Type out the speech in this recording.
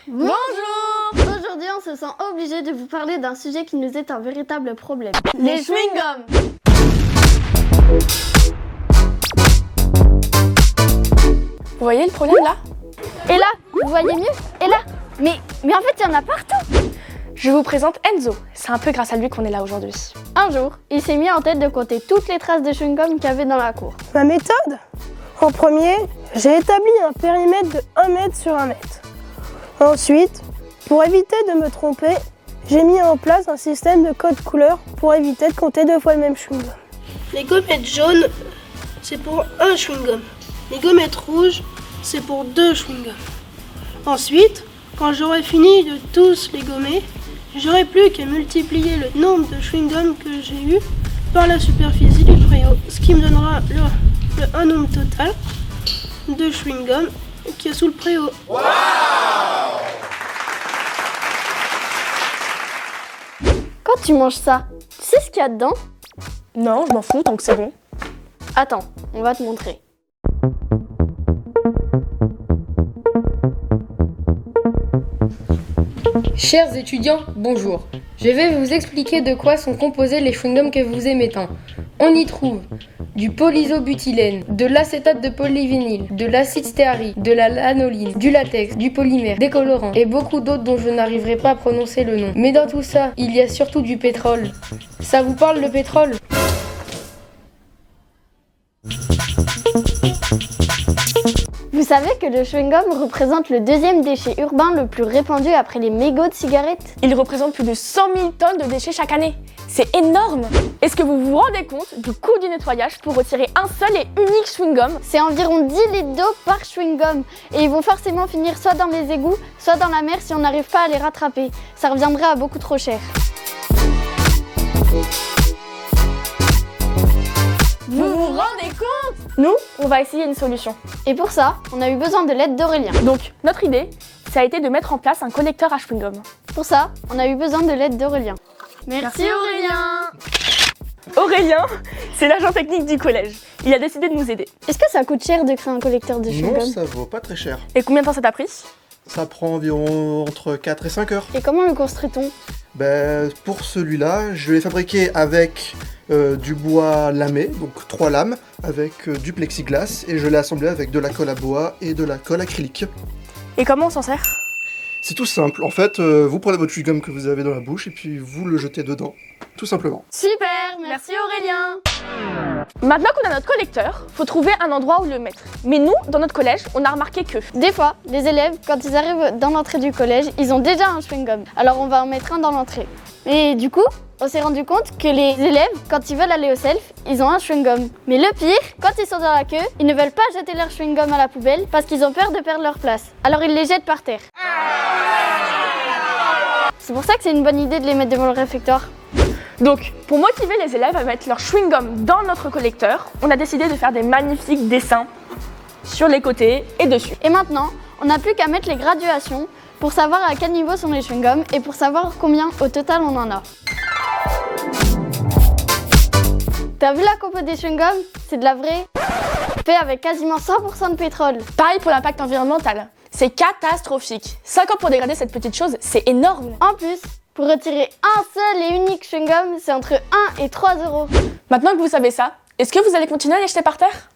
Bonjour! Aujourd'hui, on se sent obligé de vous parler d'un sujet qui nous est un véritable problème. Les chewing-gums! Vous voyez le problème là? Et là, vous voyez mieux? Et là? Mais en fait, il y en a partout! Je vous présente Enzo. C'est un peu grâce à lui qu'on est là aujourd'hui. Un jour, il s'est mis en tête de compter toutes les traces de chewing-gum qu'il y avait dans la cour. Ma méthode? En premier, j'ai établi un périmètre de 1 mètre sur 1 mètre. Ensuite, pour éviter de me tromper, j'ai mis en place un système de code couleur pour éviter de compter 2 fois le même chewing-gum. Les gommettes jaunes, c'est pour un chewing-gum. Les gommettes rouges, c'est pour 2 chewing-gums. Ensuite, quand j'aurai fini de tous les gommer, j'aurai plus qu'à multiplier le nombre de chewing-gums que j'ai eu par la superficie du préau, ce qui me donnera un nombre total de chewing-gum qui est sous le préau. Quand tu manges ça, tu sais ce qu'il y a dedans? Non, je m'en fous tant que c'est bon. Attends, on va te montrer. Chers étudiants, bonjour. Je vais vous expliquer de quoi sont composés les chewing-gums que vous aimez tant. On y trouve du polysobutylène, de l'acétate de polyvinyle, de l'acide stéarique, de la lanoline, du latex, du polymère, des colorants et beaucoup d'autres dont je n'arriverai pas à prononcer le nom. Mais dans tout ça, il y a surtout du pétrole. Ça vous parle le pétrole ? Vous savez que le chewing-gum représente le deuxième déchet urbain le plus répandu après les mégots de cigarettes? Il représente plus de 100 000 tonnes de déchets chaque année. C'est énorme! Est-ce que vous vous rendez compte du coût du nettoyage pour retirer un seul et unique chewing-gum? C'est environ 10 litres d'eau par chewing-gum. Et ils vont forcément finir soit dans les égouts, soit dans la mer si on n'arrive pas à les rattraper. Ça reviendrait à beaucoup trop cher. Vous vous rendez compte? Nous, on va essayer une solution. Et pour ça, on a eu besoin de l'aide d'Aurélien. Donc, notre idée, ça a été de mettre en place un collecteur à chewing-gum. Pour ça, on a eu besoin de l'aide d'Aurélien. Merci Aurélien! Aurélien, c'est l'agent technique du collège. Il a décidé de nous aider. Est-ce que ça coûte cher de créer un collecteur de chewing-gum? Non, ça vaut pas très cher. Et combien de temps ça t'a pris? Ça prend environ entre 4 et 5 heures. Et comment le construit-on? Pour celui-là, je l'ai fabriqué avec du bois lamé, donc 3 lames, avec du plexiglas, et je l'ai assemblé avec de la colle à bois et de la colle acrylique. Et comment on s'en sert? C'est tout simple. En fait, vous prenez votre chewing-gum que vous avez dans la bouche et puis vous le jetez dedans, tout simplement. Super, merci Aurélien! Maintenant qu'on a notre collecteur, faut trouver un endroit où le mettre. Mais nous, dans notre collège, on a remarqué que... Des fois, les élèves, quand ils arrivent dans l'entrée du collège, ils ont déjà un chewing-gum. Alors on va en mettre un dans l'entrée. Et du coup, on s'est rendu compte que les élèves, quand ils veulent aller au self, ils ont un chewing-gum. Mais le pire, quand ils sont dans la queue, ils ne veulent pas jeter leur chewing-gum à la poubelle parce qu'ils ont peur de perdre leur place. Alors ils les jettent par terre. C'est pour ça que c'est une bonne idée de les mettre devant le réfectoire. Donc, pour motiver les élèves à mettre leur chewing-gum dans notre collecteur, on a décidé de faire des magnifiques dessins sur les côtés et dessus. Et maintenant, on n'a plus qu'à mettre les graduations pour savoir à quel niveau sont les chewing-gums et pour savoir combien au total on en a. T'as vu la compo des chewing-gums? C'est de la vraie. Fait avec quasiment 100% de pétrole. Pareil pour l'impact environnemental. C'est catastrophique. 5 ans pour dégrader cette petite chose, c'est énorme. En plus, pour retirer un seul et unique chewing-gum, c'est entre 1 et 3 euros. Maintenant que vous savez ça, est-ce que vous allez continuer à les jeter par terre?